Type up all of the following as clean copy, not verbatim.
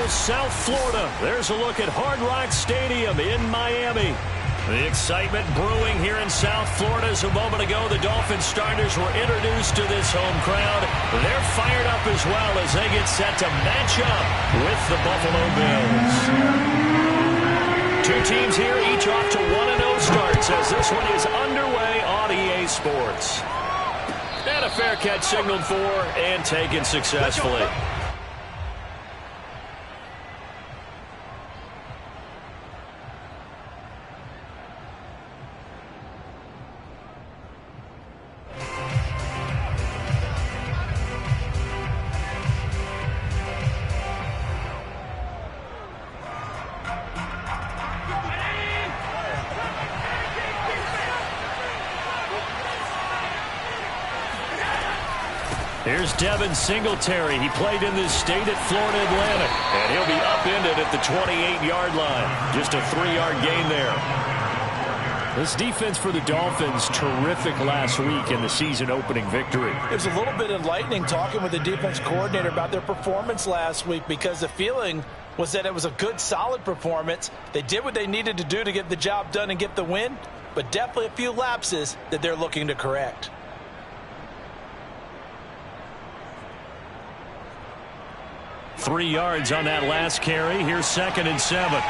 South Florida. There's a look at Hard Rock Stadium in Miami. The excitement brewing here in South Florida as a moment ago the Dolphins starters were introduced to this home crowd. They're fired up as well as they get set to match up with the Buffalo Bills. Two teams here, each off to 1-0 starts as this one is underway on EA Sports. And a fair catch signaled for and taken successfully. Here's Devin Singletary. He played in this state at Florida Atlantic, and he'll be upended at the 28-yard line. Just a 3-yard gain there. This defense for the Dolphins, terrific last week in the season-opening victory. It was a little bit enlightening talking with the defense coordinator about their performance last week because the feeling was that it was a good, solid performance. They did what they needed to do to get the job done and get the win, but definitely a few lapses that they're looking to correct. 3 yards on that last carry. Here's 2nd and 7.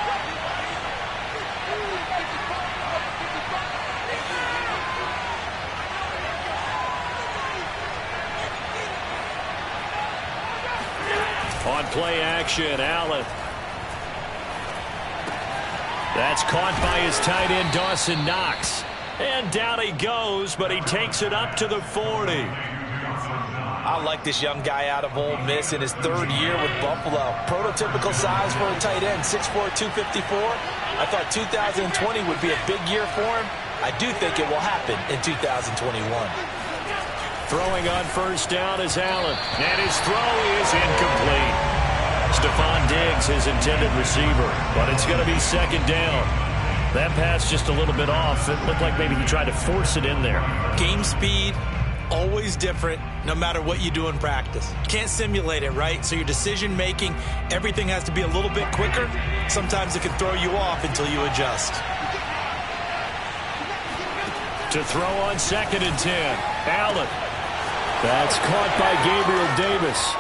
On play action, Allen. That's caught by his tight end, Dawson Knox. And down he goes, but he takes it up to the 40. I like this young guy out of Ole Miss in his 3rd year with Buffalo. Prototypical size for a tight end, 6'4", 254. I thought 2020 would be a big year for him. I do think it will happen in 2021. Throwing on first down is Allen. And his throw is incomplete. Stephon Diggs, his intended receiver. But it's going to be 2nd down. That pass just a little bit off. It looked like maybe he tried to force it in there. Game speed. Always different no matter what you do in practice. Can't simulate it, right? So your decision making, everything has to be a little bit quicker. Sometimes it can throw you off until you adjust. To throw on 2nd and 10. Allen. That's caught by Gabriel Davis.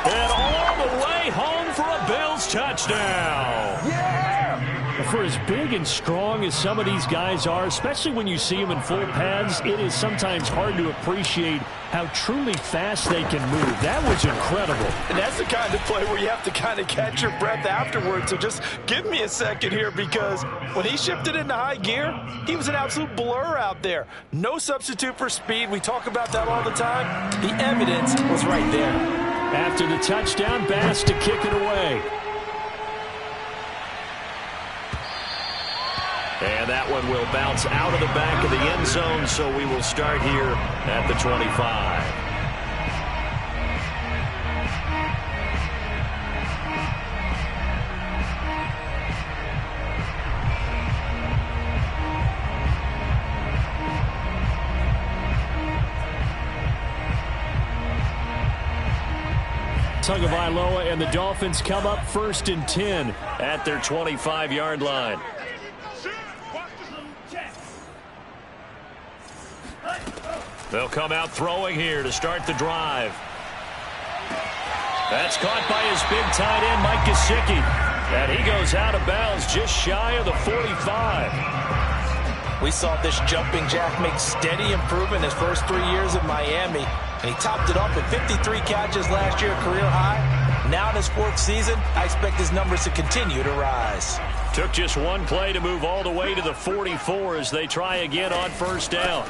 And all the way home for a Bills touchdown. Yeah! For as big and strong as some of these guys are, especially when you see them in full pads, it is sometimes hard to appreciate how truly fast they can move. That was incredible. And that's the kind of play where you have to kind of catch your breath afterwards. So just give me a second here, because when he shifted into high gear, he was an absolute blur out there. No substitute for speed. We talk about that all the time. The evidence was right there. After the touchdown, Bass to kick it away. And that one will bounce out of the back of the end zone, so we will start here at the 25. Tagovailoa and the Dolphins come up 1st and 10 at their 25-yard line. They'll come out throwing here to start the drive. That's caught by his big tight end, Mike Gesicki. And he goes out of bounds just shy of the 45. We saw this jumping jack make steady improvement his first 3 years in Miami. And he topped it off with 53 catches last year, career high. Now in his 4th season, I expect his numbers to continue to rise. Took just one play to move all the way to the 44 as they try again on first down.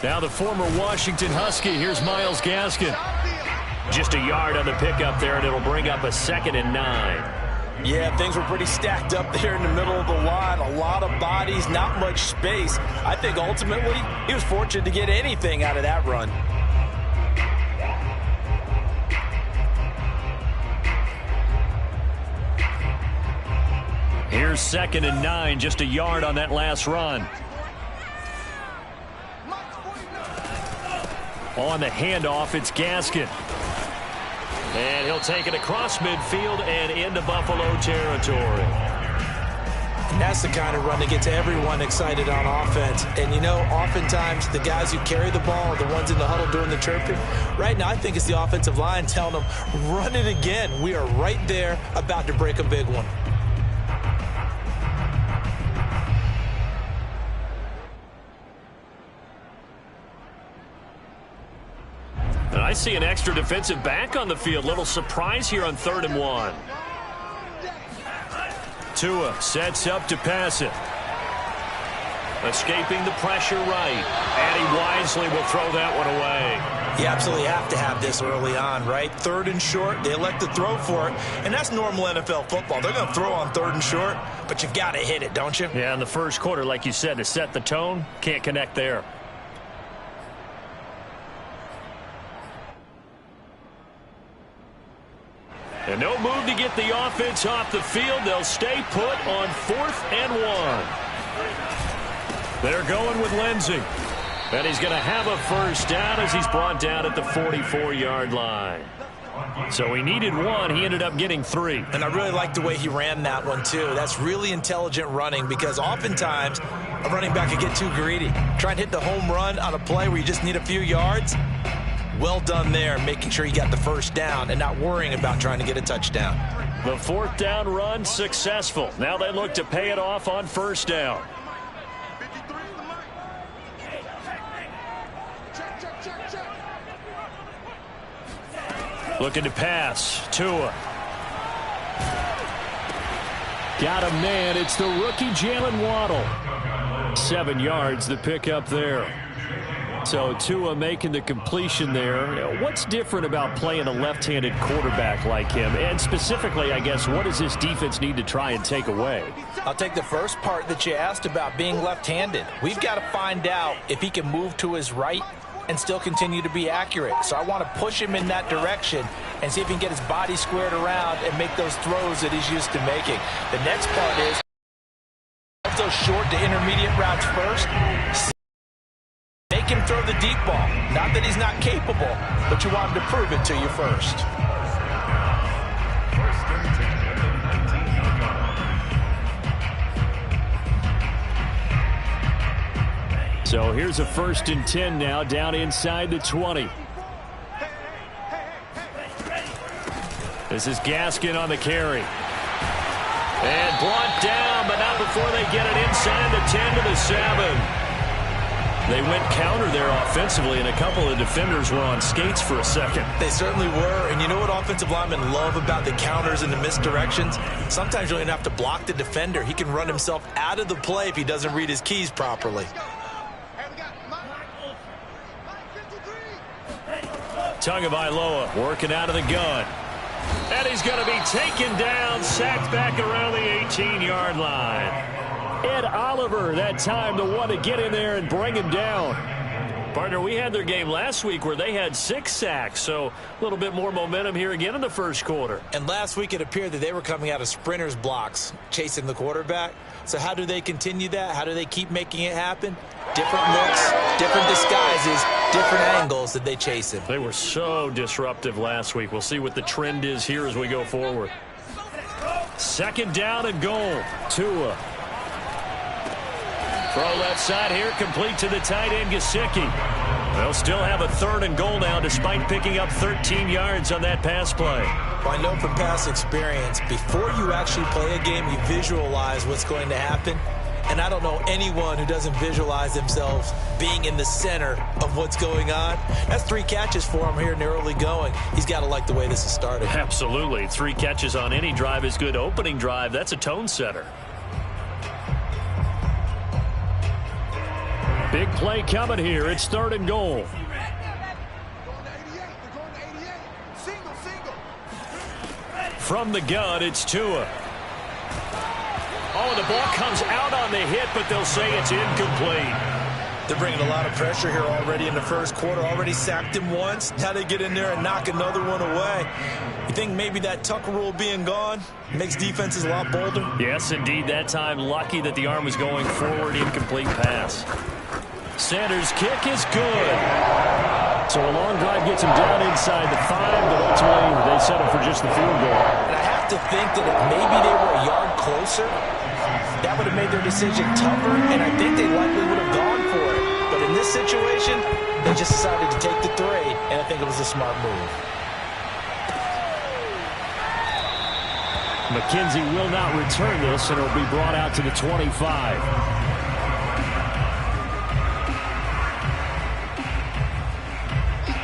Now the former Washington Husky, here's Myles Gaskin. Just a yard on the pickup there, and it'll bring up a 2nd and 9. Yeah, things were pretty stacked up there in the middle of the line. A lot of bodies, not much space. I think ultimately he was fortunate to get anything out of that run. Here's 2nd and 9, just a yard on that last run. On the handoff, it's Gaskin. And he'll take it across midfield and into Buffalo territory. And that's the kind of run that gets everyone excited on offense. And, you know, oftentimes the guys who carry the ball are the ones in the huddle doing the chirping. Right now, I think it's the offensive line telling them, run it again. We are right there about to break a big one. And I see an extra defensive back on the field. Little surprise here on 3rd and 1. Tua sets up to pass it. Escaping the pressure right. And he wisely will throw that one away. You absolutely have to have this early on, right? 3rd and short, they elect to throw for it. And that's normal NFL football. They're going to throw on 3rd and short, but you got to hit it, don't you? Yeah, in the first quarter, like you said, to set the tone, can't connect there. And no move to get the offense off the field. They'll stay put on 4th and 1. They're going with Lindsey. And he's going to have a first down as he's brought down at the 44-yard line. So he needed 1. He ended up getting 3. And I really like the way he ran that one, too. That's really intelligent running because oftentimes a running back can get too greedy. Try and hit the home run on a play where you just need a few yards. Well done there, making sure you got the first down and not worrying about trying to get a touchdown. The 4th down run successful. Now they look to pay it off on 1st down. Looking to pass. Tua. Got a man. It's the rookie Jalen Waddle. 7 yards the pickup there. So Tua making the completion there. What's different about playing a left-handed quarterback like him? And specifically, I guess, what does this defense need to try and take away? I'll take the first part that you asked about being left-handed. We've got to find out if he can move to his right and still continue to be accurate. So I want to push him in that direction and see if he can get his body squared around and make those throws that he's used to making. The next part is those short to intermediate routes first. Make him throw the deep ball. Not that he's not capable, but you want him to prove it to you first. So here's a 1st and 10 now, down inside the 20. This is Gaskin on the carry. And brought down, but not before they get it inside the 10 to the 7. They went counter there offensively, and a couple of defenders were on skates for a second. They certainly were, and you know what offensive linemen love about the counters and the misdirections? Sometimes you don't even have to block the defender. He can run himself out of the play if he doesn't read his keys properly. Tagovailoa working out of the gun. And he's going to be taken down, sacked back around the 18-yard line. Ed Oliver, that time, the one to get in there and bring him down. Partner, we had their game last week where they had 6 sacks, so a little bit more momentum here again in the first quarter. And last week it appeared that they were coming out of sprinters blocks, chasing the quarterback. So how do they continue that? How do they keep making it happen? Different looks, different disguises, different angles that they chase him. They were so disruptive last week. We'll see what the trend is here as we go forward. 2nd down and goal. Tua. Throw left side here, complete to the tight end, Gesicki. They'll still have a 3rd and goal now despite picking up 13 yards on that pass play. Well, I know from past experience, before you actually play a game, you visualize what's going to happen. And I don't know anyone who doesn't visualize themselves being in the center of what's going on. That's 3 catches for him here in the early going. He's got to like the way this is started. Absolutely. 3 catches on any drive is good. Opening drive, that's a tone setter. Big play coming here. It's 3rd and goal. From the gun, it's Tua. Oh, the ball comes out on the hit, but they'll say it's incomplete. They're bringing a lot of pressure here already in the first quarter. Already sacked him once. Now they get in there and knock another one away. You think maybe that Tucker rule being gone makes defenses a lot bolder? Yes, indeed. That time, lucky that the arm was going forward. Incomplete pass. Sanders' kick is good. So a long drive gets them down inside the 5, but ultimately they settle for just the field goal. And I have to think that if maybe they were a yard closer, that would have made their decision tougher, and I think they likely would have gone for it. But in this situation, they just decided to take the 3, and I think it was a smart move. McKenzie will not return this, and it will be brought out to the 25.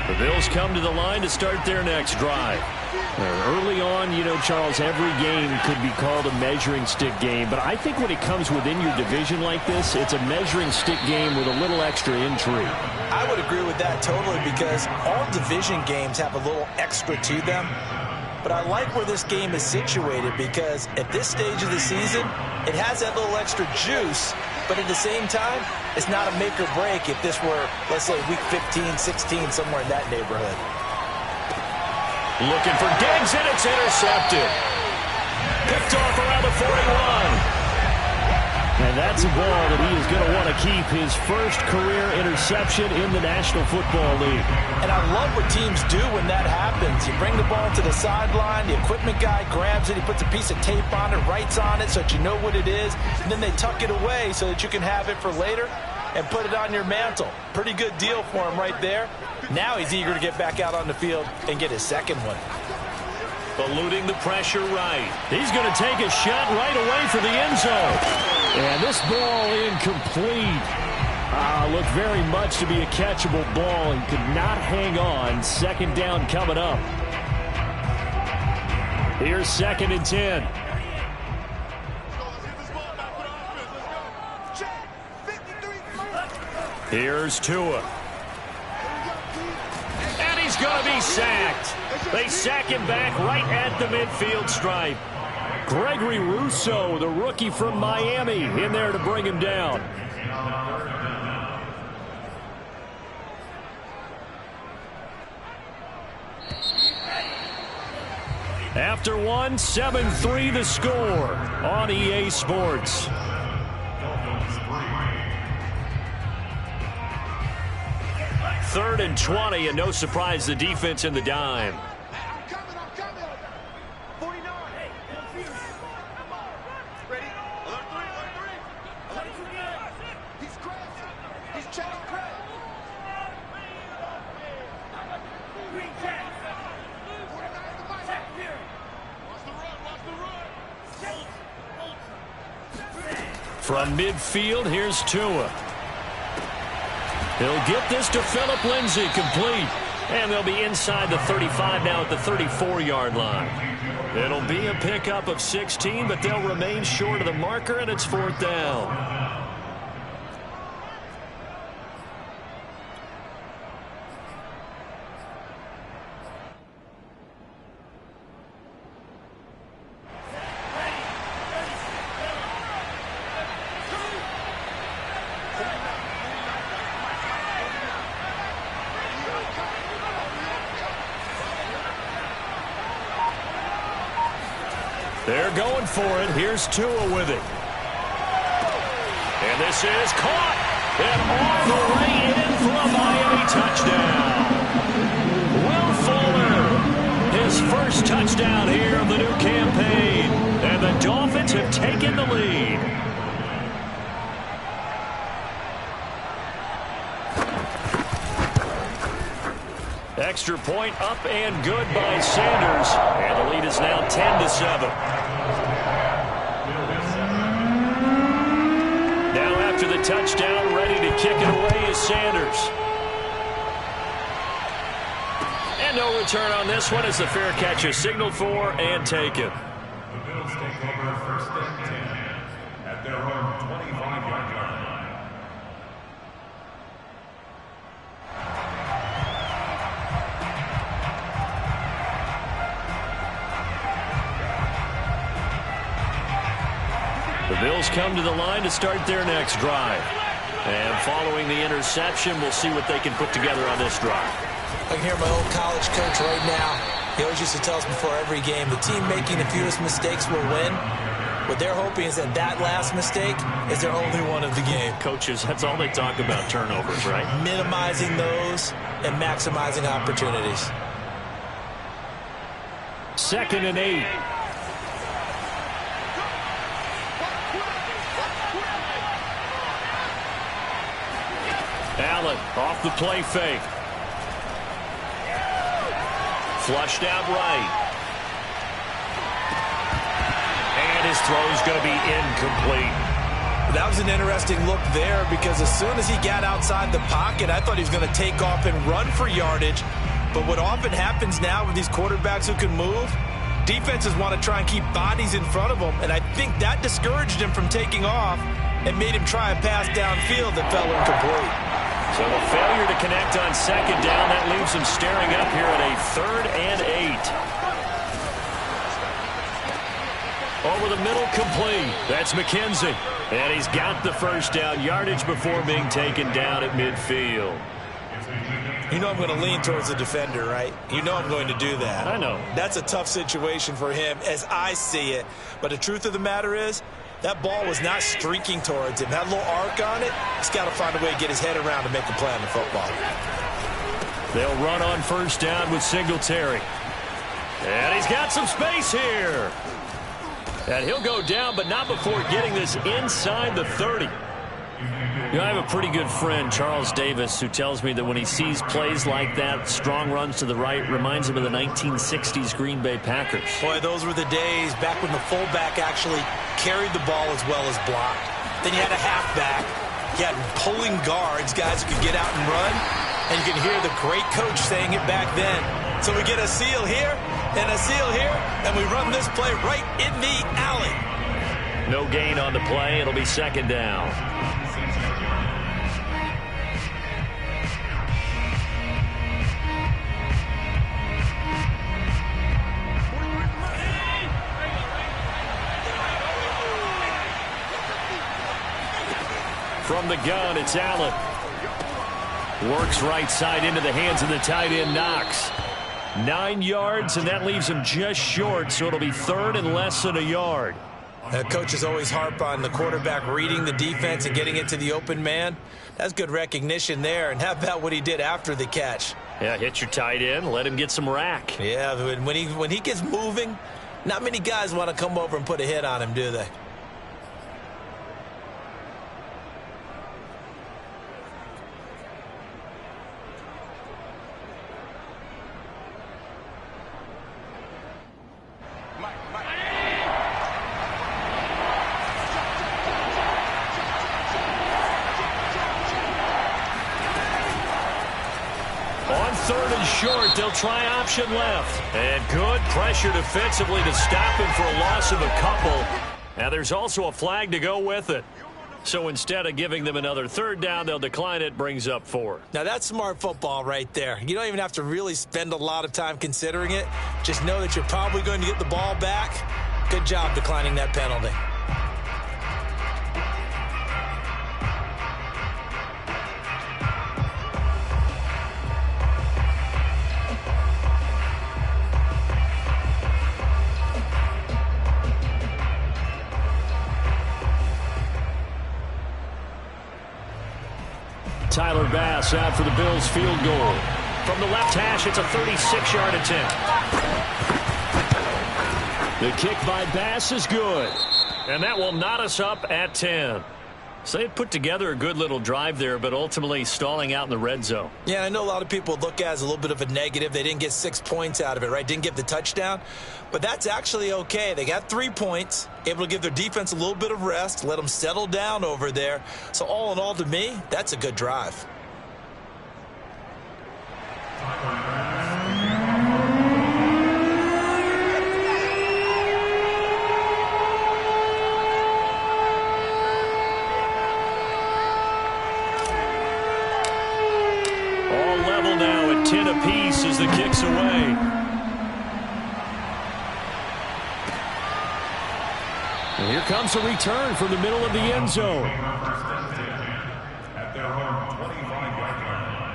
The Bills come to the line to start their next drive. Early on, you know, Charles, every game could be called a measuring stick game, but I think when it comes within your division like this, it's a measuring stick game with a little extra intrigue. I would agree with that totally, because all division games have a little extra to them. But I like where this game is situated, because at this stage of the season, it has that little extra juice, but at the same time, it's not a make or break if this were, let's say, week 15, 16, somewhere in that neighborhood. Looking for Diggs, and it's intercepted. Picked off around the 41. And that's a ball that he is going to want to keep, his first career interception in the National Football League. And I love what teams do when that happens. You bring the ball to the sideline, the equipment guy grabs it, he puts a piece of tape on it, writes on it so that you know what it is, and then they tuck it away so that you can have it for later and put it on your mantle. Pretty good deal for him right there. Now he's eager to get back out on the field and get his second one. Eluding the pressure right. He's going to take a shot right away for the end zone. And this ball incomplete. Looked very much to be a catchable ball and could not hang on. Second down coming up. Here's 2nd and 10. Here's Tua. And he's going to be sacked. They sack him back right at the midfield stripe. Gregory Rousseau, the rookie from Miami, in there to bring him down. After one, 7-3 the score on EA Sports. Third and 20, and no surprise, the defense in the dime. From midfield, here's Tua. He'll get this to Phillip Lindsay, complete. And they'll be inside the 35 now at the 34-yard line. It'll be a pickup of 16, but they'll remain short of the marker, and it's 4th down. They're going for it. Here's Tua with it. And this is caught. And all the way in for a Miami touchdown. Will Fuller, his first touchdown here of the new campaign. And the Dolphins have taken the lead. Extra point up and good by Sanders. And the lead is now 10-7. Now after the touchdown, ready to kick it away is Sanders. And no return on this one as the fair catch is signaled for and taken. The Bills take over 1st and 10 at their own 25-yard line. The Bills come to the line to start their next drive. And following the interception, we'll see what they can put together on this drive. I can hear my old college coach right now. He always used to tell us before every game, the team making the fewest mistakes will win. What they're hoping is that that last mistake is their only one of the game. Coaches, that's all they talk about, turnovers, right? Minimizing those and maximizing opportunities. 2nd and 8. Allen off the play fake. Flushed out right. And his throw's going to be incomplete. That was an interesting look there because as soon as he got outside the pocket, I thought he was going to take off and run for yardage. But what often happens now with these quarterbacks who can move, defenses want to try and keep bodies in front of them, and I think that discouraged him from taking off and made him try a pass downfield that fell incomplete. So a failure to connect on 2nd down. That leaves him staring up here at a 3rd and 8. Over the middle, complete. That's McKenzie. And he's got the 1st down yardage before being taken down at midfield. You know I'm going to lean towards the defender, right? You know I'm going to do that. I know. That's a tough situation for him as I see it. But the truth of the matter is, that ball was not streaking towards him. That little arc on it, he's got to find a way to get his head around to make a play on the football. They'll run on 1st down with Singletary. And he's got some space here. And he'll go down, but not before getting this inside the 30. You know, I have a pretty good friend, Charles Davis, who tells me that when he sees plays like that, strong runs to the right, reminds him of the 1960s Green Bay Packers. Boy, those were the days back when the fullback actually carried the ball as well as blocked. Then you had a halfback. You had pulling guards, guys who could get out and run. And you can hear the great coach saying it back then. So we get a seal here and a seal here, and we run this play right in the alley. No gain on the play. It'll be 2nd down. From the gun, it's Allen. Works right side into the hands of the tight end, Knox. 9 yards, and that leaves him just short, so it'll be 3rd and less than a yard. Coaches always harp on the quarterback reading the defense and getting it to the open man. That's good recognition there. And how about what he did after the catch? Yeah, hit your tight end, let him get some rack. Yeah, when he gets moving, not many guys want to come over and put a hit on him, do they? Short, they'll try option left. And good pressure defensively to stop him for a loss of a couple. Now there's also a flag to go with it. So instead of giving them another 3rd down, they'll decline it, brings up 4. Now that's smart football right there. You don't even have to really spend a lot of time considering it. Just know that you're probably going to get the ball back. Good job declining that penalty. Tyler Bass out for the Bills field goal. From the left hash, it's a 36-yard attempt. The kick by Bass is good. And that will knot us up at 10. So they put together a good little drive there, but ultimately stalling out in the red zone. Yeah, I know a lot of people look at it as a little bit of a negative. They didn't get 6 points out of it, right? Didn't get the touchdown. But that's actually okay. They got 3 points, able to give their defense a little bit of rest, let them settle down over there. So all in all, to me, that's a good drive. All level now at 10 apiece as the kick's away. And here comes a return from the middle of the end zone. At their own 25-yard line.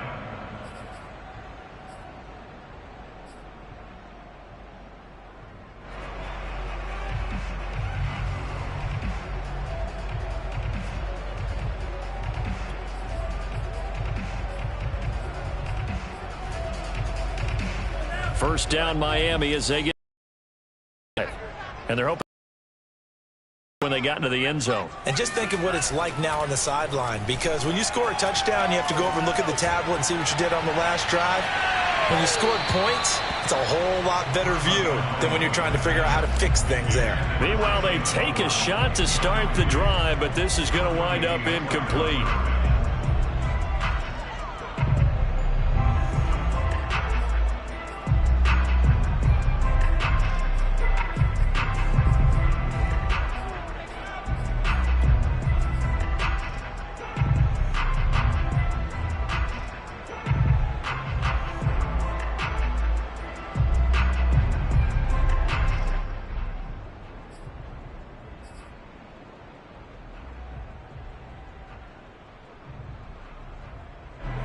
First down Miami as they get it. And they're hoping when they got into the end zone. And just think of what it's like now on the sideline, because when you score a touchdown, you have to go over and look at the tablet and see what you did on the last drive. When you scored points, it's a whole lot better view than when you're trying to figure out how to fix things there. Meanwhile, they take a shot to start the drive, but this is going to wind up incomplete.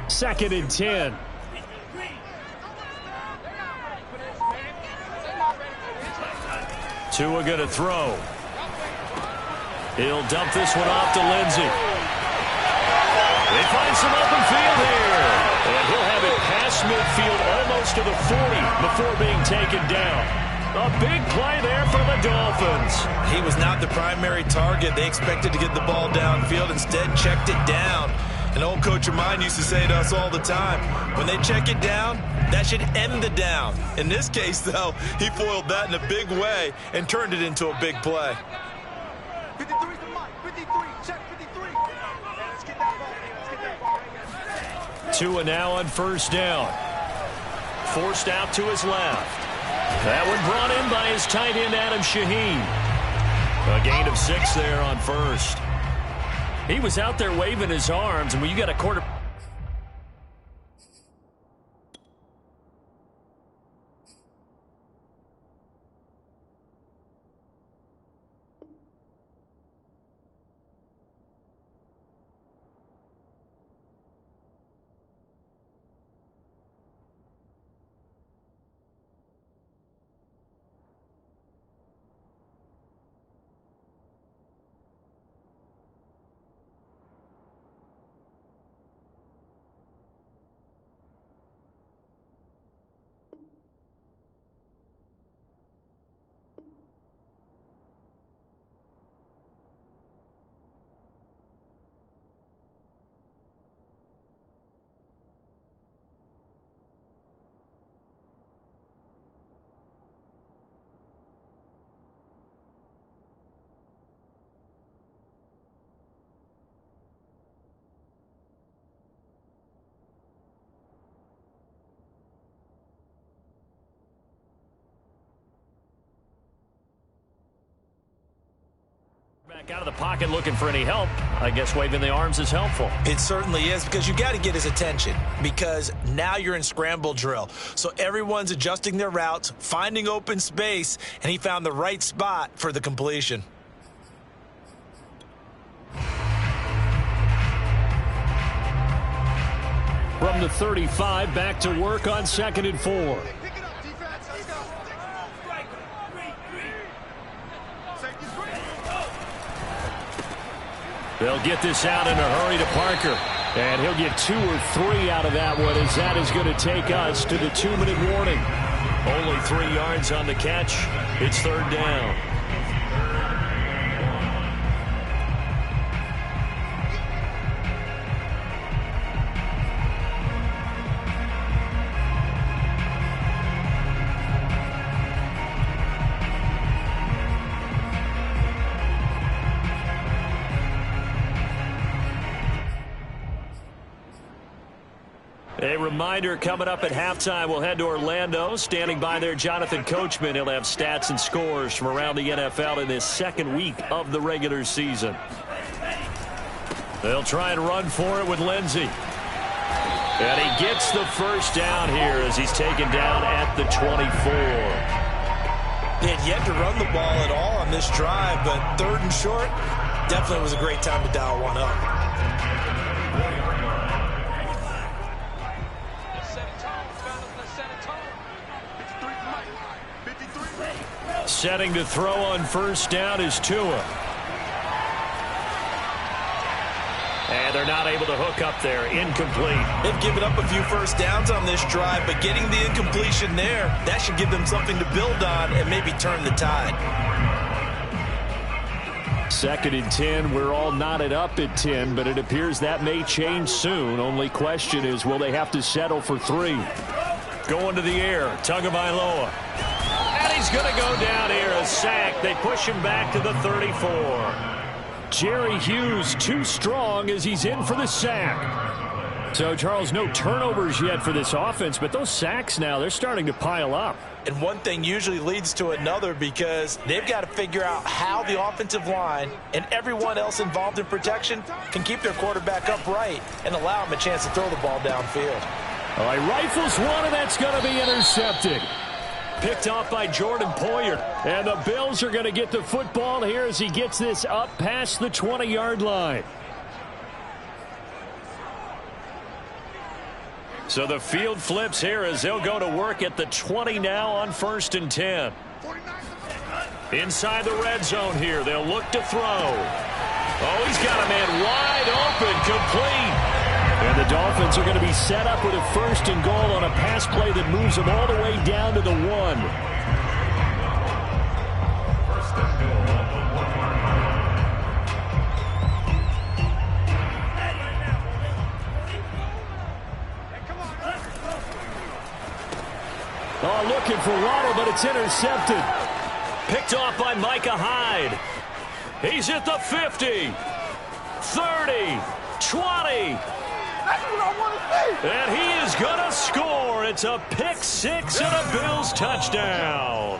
Second and 10. Tua going to throw. He'll dump this one off to Lindsey. They find some open field here. And he'll have it past midfield almost to the 40 before being taken down. A big play there for the Dolphins. He was not the primary target. They expected to get the ball downfield. Instead, checked it down. An old coach of mine used to say to us all the time, when they check it down, that should end the down. In this case, though, he foiled that in a big way and turned it into a big play. 53's the mark. 53. Check 53. Let's get that ball. Let's get that ball. Tua now on first down. Forced out to his left. That one brought in by his tight end, Adam Shaheen. A gain of 6 there on first. He was out there waving his arms, and when you got a quarter... Back out of the pocket looking for any help. I guess waving the arms is helpful. It certainly is, because you got to get his attention, because now you're in scramble drill. So everyone's adjusting their routes, finding open space, and he found the right spot for the completion. From the 35, back to work on 2nd and 4. They'll get this out in a hurry to Parker. And he'll get 2 or 3 out of that one, as that is going to take us to the 2-minute warning. Only 3 yards on the catch. It's 3rd down. A reminder, coming up at halftime, we'll head to Orlando. Standing by there, Jonathan Coachman. He'll have stats and scores from around the NFL in this 2nd week of the regular season. They'll try and run for it with Lindsey. And he gets the first down here as he's taken down at the 24. They had yet to run the ball at all on this drive, but 3rd and short definitely was a great time to dial one up. Setting to throw on first down is Tua. And they're not able to hook up there. Incomplete. They've given up a few first downs on this drive, but getting the incompletion there, that should give them something to build on and maybe turn the tide. 2nd and 10. We're all knotted up at 10, but it appears that may change soon. Only question is, will they have to settle for 3? Going to the air. Tagovailoa. And he's going to go down here. A sack. They push him back to the 34. Jerry Hughes too strong as he's in for the sack. So, Charles, no turnovers yet for this offense, but those sacks now, they're starting to pile up. And one thing usually leads to another because they've got to figure out how the offensive line and everyone else involved in protection can keep their quarterback upright and allow him a chance to throw the ball downfield. All right, rifles one, and that's going to be intercepted. Picked off by Jordan Poyer. And the Bills are going to get the football here as he gets this up past the 20-yard line. So the field flips here as they'll go to work at the 20 now on 1st and 10. Inside the red zone here. They'll look to throw. Oh, he's got a man wide open, complete. And the Dolphins are going to be set up with a 1st and goal on a pass play that moves them all the way down to the 1. 1st and goal on the 1-yard line. Oh, looking for Waddle, but it's intercepted. Picked off by Micah Hyde. He's at the 50, 30, 20. That's what I want to see. And he is going to score. It's a pick 6 and a Bills touchdown.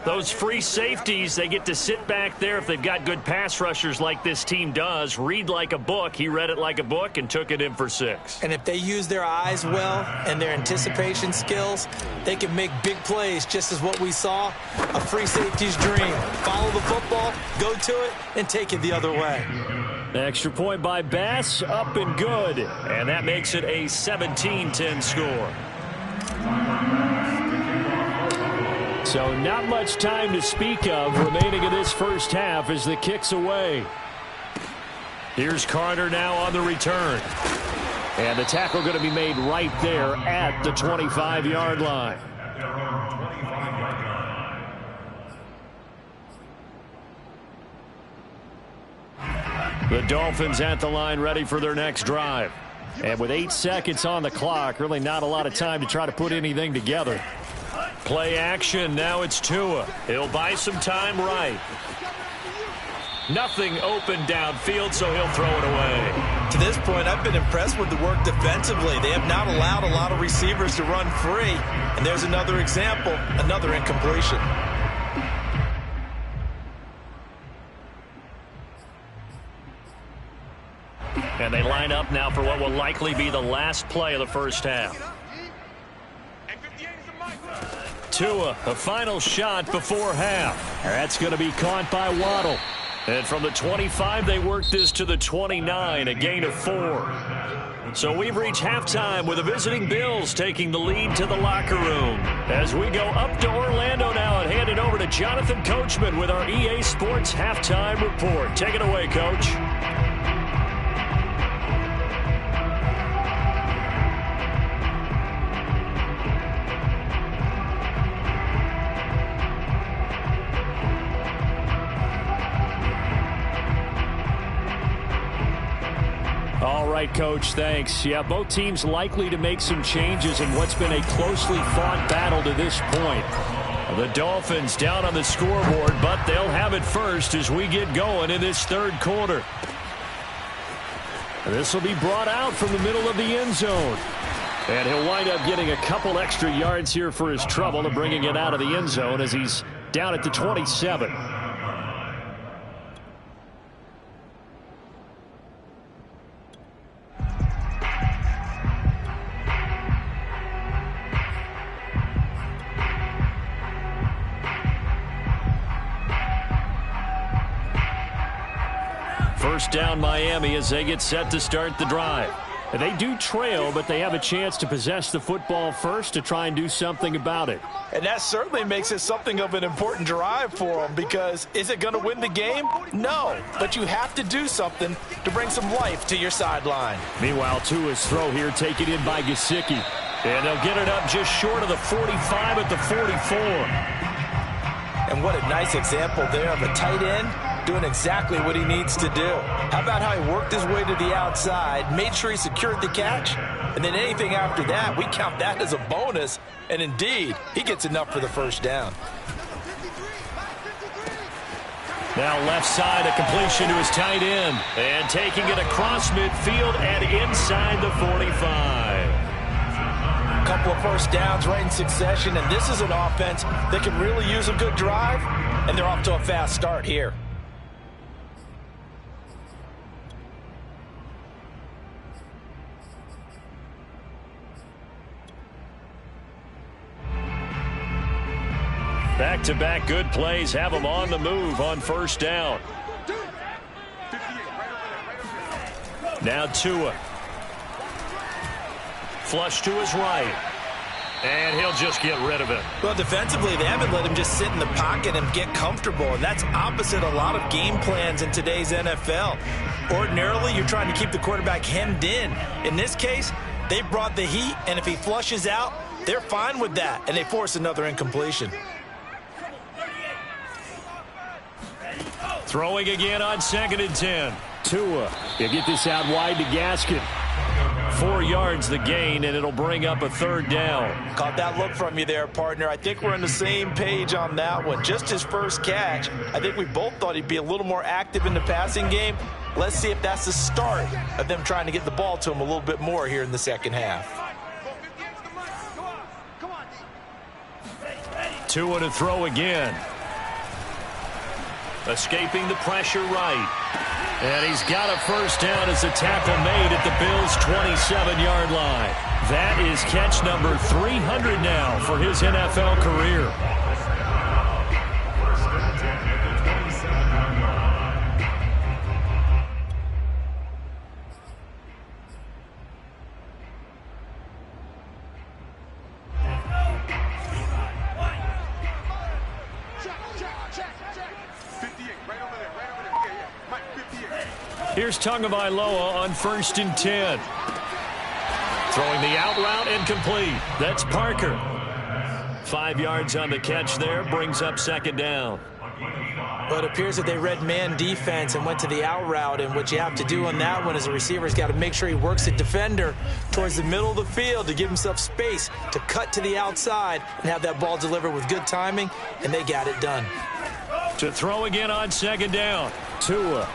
Those free safeties, they get to sit back there if they've got good pass rushers like this team does. Read like a book. He read it like a book and took it in for 6. And if they use their eyes well and their anticipation skills, they can make big plays, just as what we saw, a free safety's dream. Follow the football, go to it, and take it the other way. Extra point by Bass, up and good. And that makes it a 17-10 score. So not much time to speak of remaining in this first half as the kick's away. Here's Carter now on the return. And the tackle going to be made right there at the 25-yard line. The Dolphins at the line ready for their next drive. And with 8 seconds on the clock, really not a lot of time to try to put anything together. Play action. Now it's Tua. He'll buy some time right. Nothing open downfield, so he'll throw it away. To this point, I've been impressed with the work defensively. They have not allowed a lot of receivers to run free. And there's another example, another incompletion. And they line up now for what will likely be the last play of the first half. Tua, a final shot before half. That's going to be caught by Waddle. And from the 25, they work this to the 29, a gain of 4. So we've reached halftime with the visiting Bills taking the lead to the locker room. As we go up to Orlando now and hand it over to Jonathan Coachman with our EA Sports Halftime Report. Take it away, Coach. All right, Coach, thanks. Yeah, both teams likely to make some changes in what's been a closely fought battle to this point. The Dolphins down on the scoreboard, but they'll have it first as we get going in this third quarter. This will be brought out from the middle of the end zone. And he'll wind up getting a couple extra yards here for his trouble and bringing it out of the end zone as he's down at the 27. First down Miami as they get set to start the drive. They do trail, but they have a chance to possess the football first to try and do something about it. And that certainly makes it something of an important drive for them, because is it going to win the game? No, but you have to do something to bring some life to your sideline. Meanwhile, Tua's throw here taken in by Gesicki. And they'll get it up just short of the 45 at the 44. And what a nice example there of a tight end doing exactly what he needs to do. How about how he worked his way to the outside, made sure he secured the catch, and then anything after that, we count that as a bonus. And indeed, he gets enough for the first down. Now left side, a completion to his tight end. And taking it across midfield and inside the 45. A couple of first downs right in succession, and this is an offense that can really use a good drive, and they're off to a fast start here. Back-to-back good plays have them on the move on first down. Now Tua. Flush to his right. And he'll just get rid of it. Well, defensively, they haven't let him just sit in the pocket and get comfortable, and that's opposite a lot of game plans in today's NFL. Ordinarily, you're trying to keep the quarterback hemmed in. In this case, they brought the heat, and if he flushes out, they're fine with that, and they force another incompletion. Throwing again on 2nd and 10. Tua, you get this out wide to Gaskin. 4 yards the gain, and it'll bring up a third down. Caught that look from you there, partner. I think we're on the same page on that one. Just his first catch. I think we both thought he'd be a little more active in the passing game. Let's see if that's the start of them trying to get the ball to him a little bit more here in the second half. Tua to throw again. Escaping the pressure right. And he's got a first down as a tackle made at the Bills' 27-yard line. That is catch number 300 now for his NFL career. Here's Tagovailoa on 1st and 10. Throwing the out route incomplete. That's Parker. 5 yards on the catch there. Brings up 2nd down. Well, it appears that they read man defense and went to the out route. And what you have to do on that one is the receiver's got to make sure he works the defender towards the middle of the field to give himself space to cut to the outside and have that ball delivered with good timing. And they got it done. To throw again on 2nd down. Tua.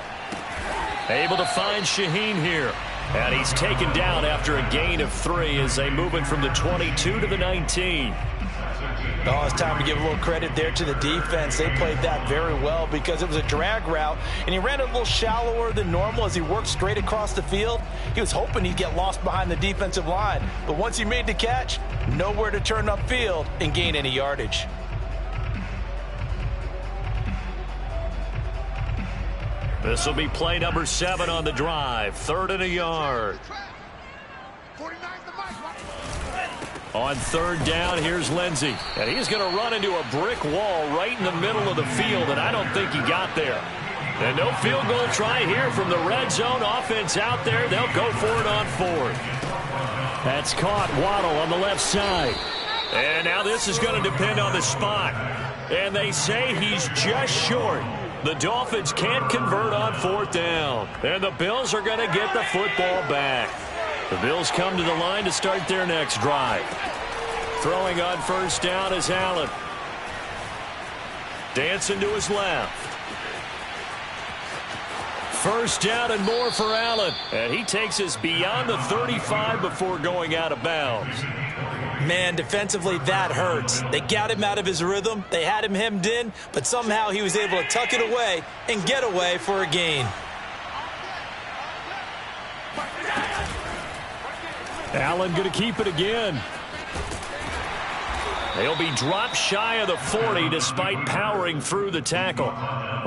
Able to find Shaheen here. And he's taken down after a gain of 3 as they move it from the 22 to the 19. Oh, it's time to give a little credit there to the defense. They played that very well because it was a drag route, and he ran it a little shallower than normal as he worked straight across the field. He was hoping he'd get lost behind the defensive line, but once he made the catch, nowhere to turn upfield and gain any yardage. This will be play number 7 on the drive. 3rd and a yard. On 3rd down, here's Lindsey. And he's going to run into a brick wall right in the middle of the field, and I don't think he got there. And no field goal try here from the red zone. Offense out there. They'll go for it on 4th. That's caught. Waddle on the left side. And now this is going to depend on the spot. And they say he's just short. The Dolphins can't convert on 4th down. And the Bills are going to get the football back. The Bills come to the line to start their next drive. Throwing on 1st down is Allen. Dancing to his left. 1st down and more for Allen. And he takes us beyond the 35 before going out of bounds. Man, defensively, that hurts. They got him out of his rhythm. They had him hemmed in, but somehow he was able to tuck it away and get away for a gain. Allen going to keep it again. They'll be dropped shy of the 40 despite powering through the tackle.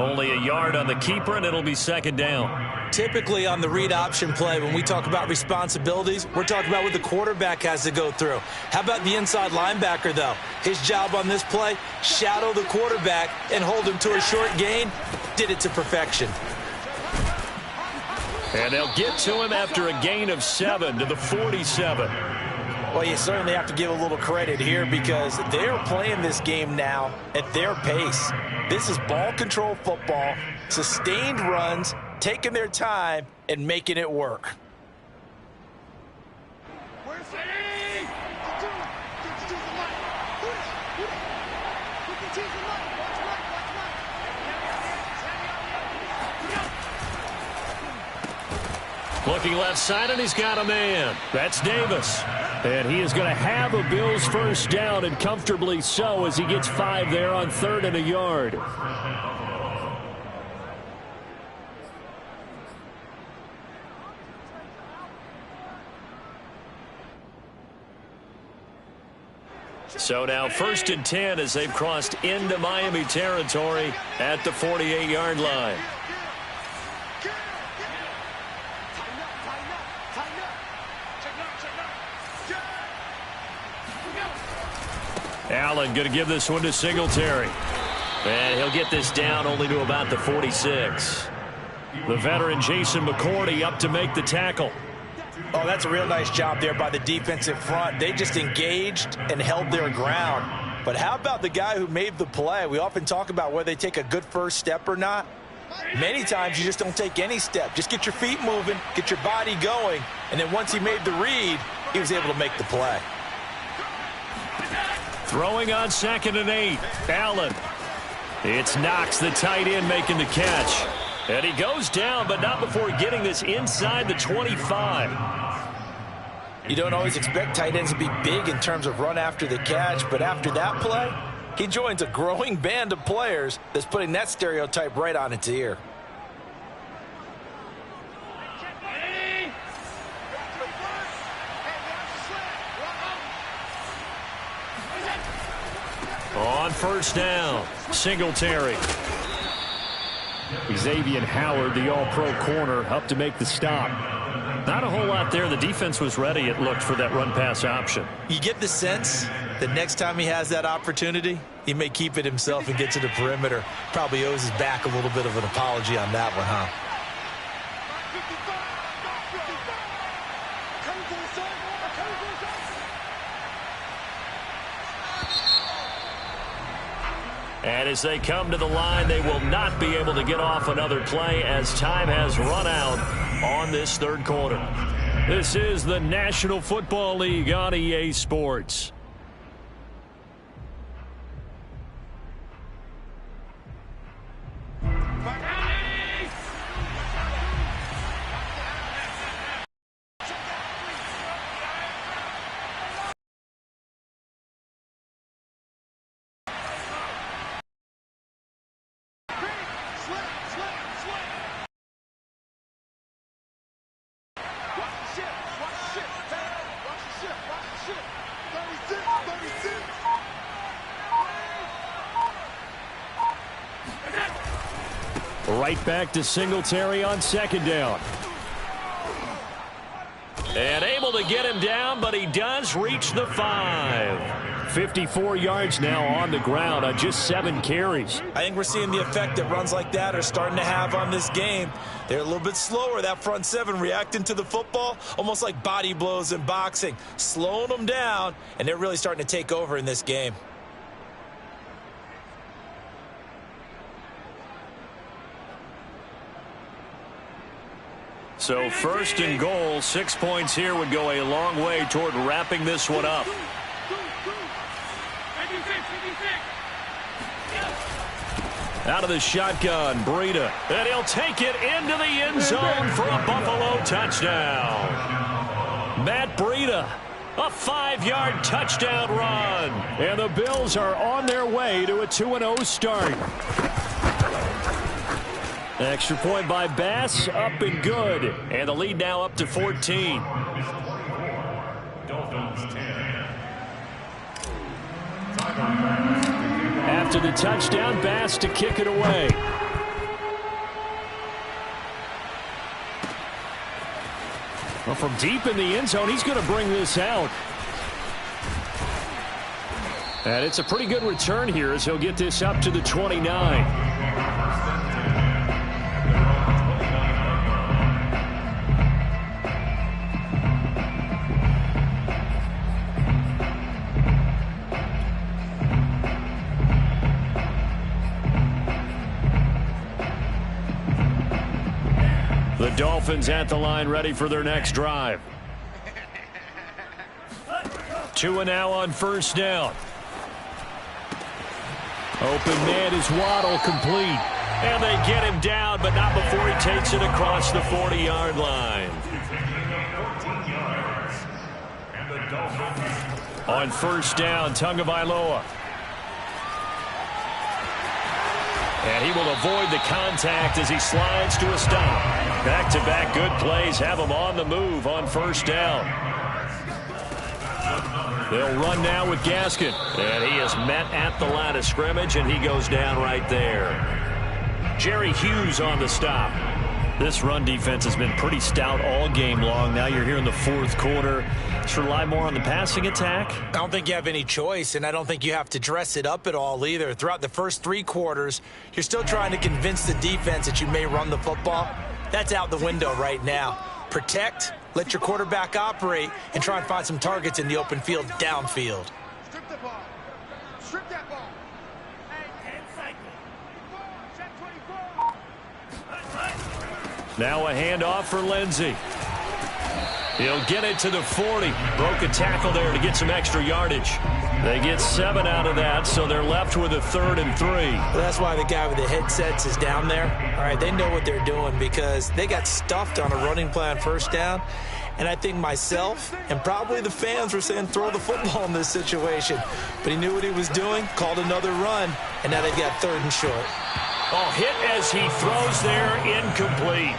Only a yard on the keeper, and it'll be 2nd down. typically on the read option play, when we talk about responsibilities, we're talking about what the quarterback has to go through. How about the inside linebacker, though? His job on this play, shadow the quarterback and hold him to a short gain. Did it to perfection. And they'll get to him after a gain of 7 to the 47. Well, you certainly have to give a little credit here because they're playing this game now at their pace. This is ball control football, sustained runs, taking their time and making it work. Looking left side, and he's got a man. That's Davis. And he is going to have a Bills first down, and comfortably so, as he gets 5 there on 3rd and a yard. So now 1st and 10 as they've crossed into Miami territory at the 48-yard line. Allen going to give this one to Singletary. And he'll get this down only to about the 46. The veteran Jason McCourty up to make the tackle. Oh, that's a real nice job there by the defensive front. They just engaged and held their ground. But how about the guy who made the play? We often talk about whether they take a good first step or not. Many times you just don't take any step. Just get your feet moving, get your body going, and then once he made the read, he was able to make the play. Throwing on 2nd and 8. Allen. It's Knox, the tight end, making the catch. And he goes down, but not before getting this inside the 25. You don't always expect tight ends to be big in terms of run after the catch, but after that play, he joins a growing band of players that's putting that stereotype right on its ear. On 1st down, Singletary. Xavier Howard, the all-pro corner, up to make the stop. Not a whole lot there. The defense was ready, it looked, for that run-pass option. You get the sense that next time he has that opportunity, he may keep it himself and get to the perimeter. Probably owes his back a little bit of an apology on that one, huh? And as they come to the line, they will not be able to get off another play as time has run out on this 3rd quarter. This is the National Football League on EA Sports. Right back to Singletary on 2nd down. And able to get him down, but he does reach the 5. 54 yards now on the ground on just 7 carries. I think we're seeing the effect that runs like that are starting to have on this game. They're a little bit slower, that front 7, reacting to the football, almost like body blows in boxing, slowing them down, and they're really starting to take over in this game. So 1st and goal, 6 points here would go a long way toward wrapping this one up. Out of the shotgun, Breida. And he'll take it into the end zone for a Buffalo touchdown. Matt Breida, a 5-yard touchdown run. And the Bills are on their way to a 2-0 start. Extra point by Bass, up and good. And the lead now up to 14. Dolphins 10. After the touchdown, Bass to kick it away. Well, from deep in the end zone, he's going to bring this out. And it's a pretty good return here as he'll get this up to the 29. The Dolphins at the line, ready for their next drive. 2 and now on first down. Open man is Waddle, complete. And they get him down, but not before he takes it across the 40-yard line. On first down, Tagovailoa. And he will avoid the contact as he slides to a stop. Back-to-back good plays have him on the move on first down. They'll run now with Gaskin. And he is met at the line of scrimmage, and he goes down right there. Jerry Hughes on the stop. This run defense has been pretty stout all game long. Now you're here in the fourth quarter. Let's rely more on the passing attack. I don't think you have any choice, and I don't think you have to dress it up at all either. Throughout the first 3 quarters, you're still trying to convince the defense that you may run the football. That's out the window right now. Protect, let your quarterback operate, and try and find some targets in the open field downfield. Strip the ball. Strip that ball. Now a handoff for Lindsey. He'll get it to the 40. Broke a tackle there to get some extra yardage. They get 7 out of that, so they're left with a 3rd and 3. Well, that's why the guy with the headsets is down there. All right, they know what they're doing because they got stuffed on a running play on first down. And I think myself and probably the fans were saying throw the football in this situation. But he knew what he was doing, called another run, and now they've got 3rd and short. Oh, hit as he throws there, incomplete.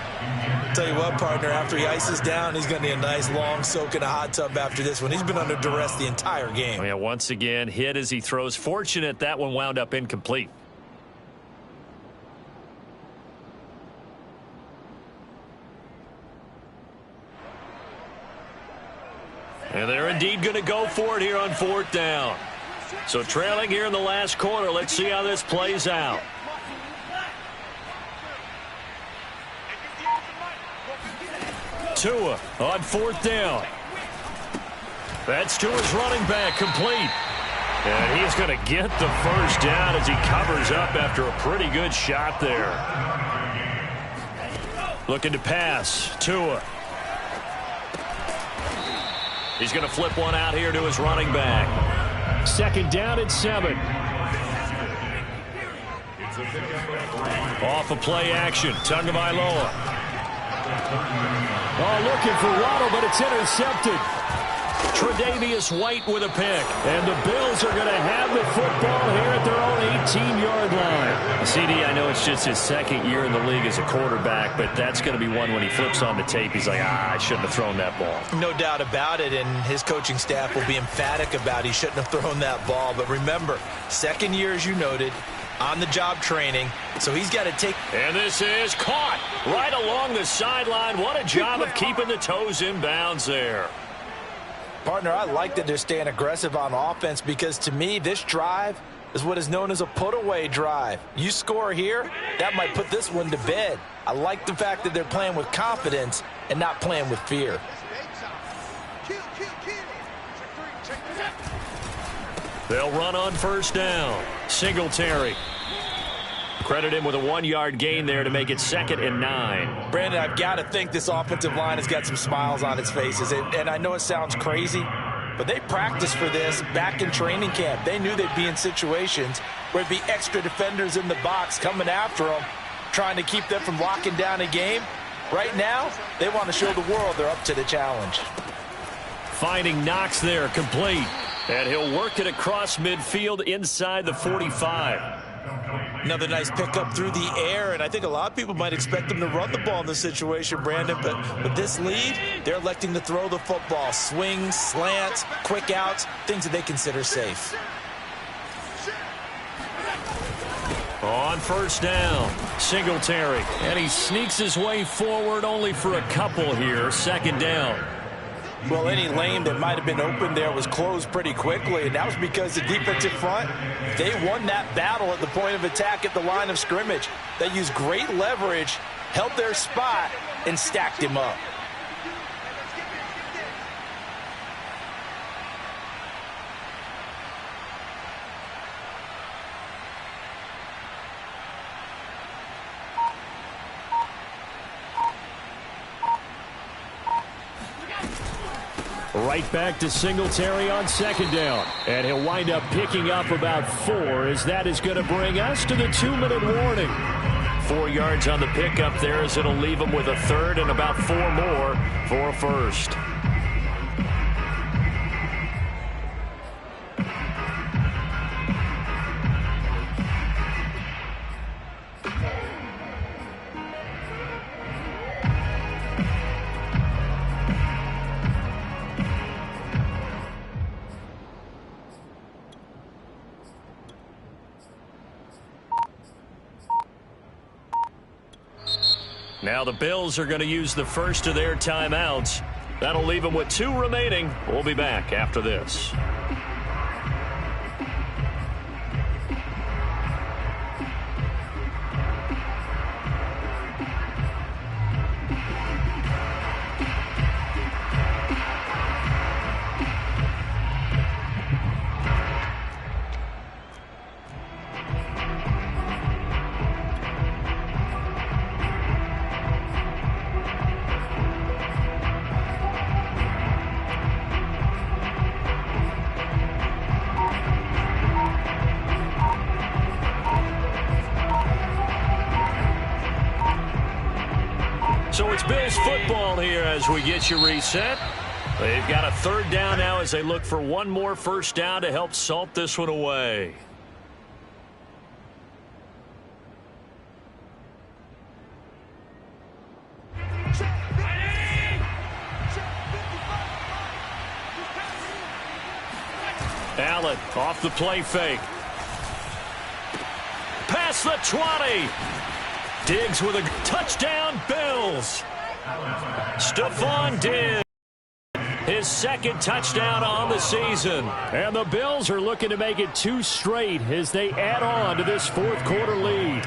Tell you what, partner, after he ices down, he's going to need a nice long soak in a hot tub after this one. He's been under duress the entire game. Oh, yeah, once again, hit as he throws. Fortunate that one wound up incomplete. And they're indeed going to go for it here on 4th down. So trailing here in the last quarter, let's see how this plays out. Tua on 4th down. That's Tua's running back, complete. And he's going to get the first down as he covers up after a pretty good shot there. Looking to pass, Tua. He's going to flip one out here to his running back. 2nd down and 7. Off of play action, Tagovailoa. Oh, looking for Waddle, but it's intercepted. Tre'Davious White with a pick. And the Bills are going to have the football here at their own 18-yard line. CD, I know it's just his 2nd year in the league as a quarterback, but that's going to be one when he flips on the tape. He's like, I shouldn't have thrown that ball. No doubt about it, and his coaching staff will be emphatic about he shouldn't have thrown that ball. But remember, 2nd year, as you noted, on-the-job training, so he's got to take. And this is caught right along the sideline. What a job of keeping the toes in bounds there. Partner, I like that they're staying aggressive on offense because, to me, this drive is what is known as a put-away drive. You score here, that might put this one to bed. I like the fact that they're playing with confidence and not playing with fear. They'll run on first down. Singletary. Credit him with a 1-yard gain there to make it 2nd and 9. Brandon, I've got to think this offensive line has got some smiles on its faces. And I know it sounds crazy, but they practiced for this back in training camp. They knew they'd be in situations where there'd be extra defenders in the box coming after them, trying to keep them from locking down a game. Right now, they want to show the world they're up to the challenge. Finding Knox there, complete. And he'll work it across midfield inside the 45. Another nice pickup through the air, and I think a lot of people might expect them to run the ball in this situation, Brandon, but with this lead, they're electing to throw the football. Swings, slants, quick outs, things that they consider safe. On first down, Singletary. And he sneaks his way forward only for a couple here. Second down. Well, any lane that might have been open there was closed pretty quickly, and that was because the defensive front, they won that battle at the point of attack at the line of scrimmage. They used great leverage, held their spot, and stacked him up. Right back to Singletary on second down. And he'll wind up picking up about 4, as that is going to bring us to the 2-minute warning. 4 yards on the pickup there, as it'll leave him with a third and about 4 more for a first. Now the Bills are going to use the first of their timeouts. That'll leave them with 2 remaining. We'll be back after this. So it's Bills football here as we get you reset. They've got a third down now as they look for one more first down to help salt this one away. Allen off the play fake. Past the 20. Diggs with a touchdown, Bills. Stephon Diggs, his second touchdown on the season. And the Bills are looking to make it 2 straight as they add on to this fourth quarter lead.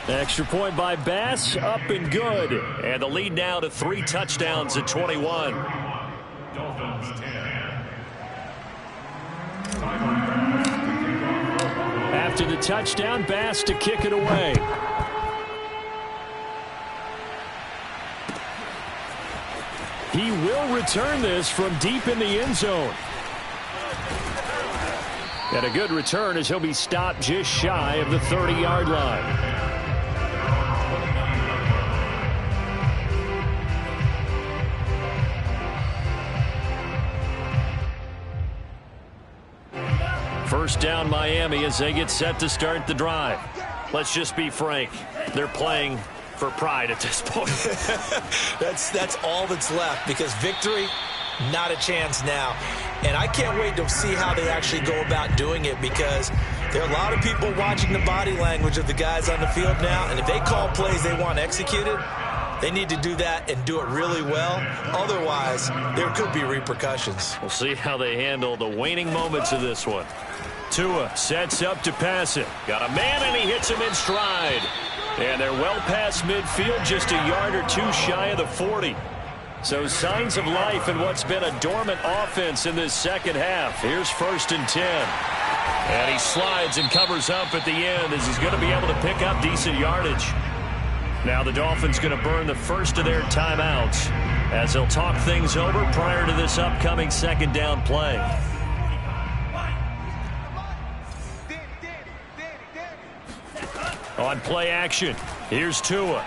Extra point by Bass, up and good. And the lead now to 3 touchdowns at 21. Dolphins 10. After the touchdown, Bass to kick it away. He will return this from deep in the end zone. And a good return as he'll be stopped just shy of the 30-yard line. First down Miami as they get set to start the drive. Let's just be frank. They're playing for pride at this point. That's all that's left, because victory, not a chance now. And I can't wait to see how they actually go about doing it, because there are a lot of people watching the body language of the guys on the field now, and if they call plays they want executed, they need to do that and do it really well. Otherwise, there could be repercussions. We'll see how they handle the waning moments of this one. Tua sets up to pass it. Got a man, and he hits him in stride. And they're well past midfield, just a yard or 2 shy of the 40. So signs of life in what's been a dormant offense in this second half. Here's 1st and 10. And he slides and covers up at the end as he's going to be able to pick up decent yardage. Now the Dolphins going to burn the first of their timeouts as they'll talk things over prior to this upcoming second down play. On play action, here's Tua.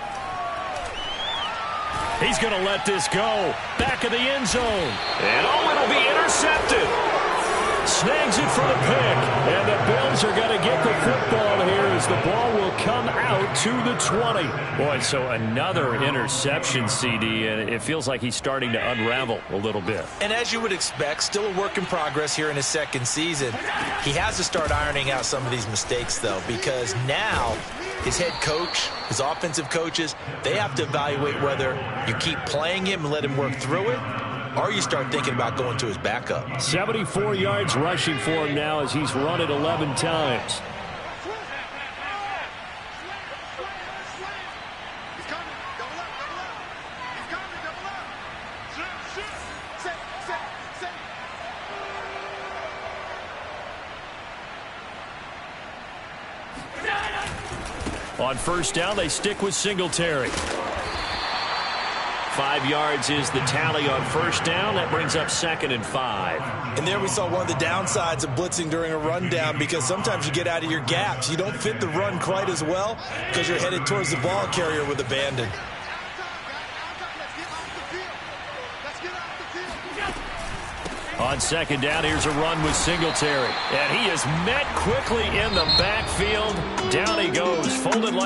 He's going to let this go. Back of the end zone. And it'll be intercepted. Snags it for the pick. And the Bills are going to get the football here as the ball will come out to the 20. Boy, so another interception, CD, and it feels like he's starting to unravel a little bit. And as you would expect, still a work in progress here in his second season. He has to start ironing out some of these mistakes, though, because now his head coach, his offensive coaches, they have to evaluate whether you keep playing him and let him work through it, or you start thinking about going to his backup. 74 yards rushing for him now as he's run it 11 times. On first down, they stick with Singletary. 5 yards is the tally on first down. That brings up 2nd and 5. And there we saw one of the downsides of blitzing during a rundown, because sometimes you get out of your gaps. You don't fit the run quite as well because you're headed towards the ball carrier with abandon. On second down, here's a run with Singletary. And he is met quickly in the backfield. Down he goes, folded like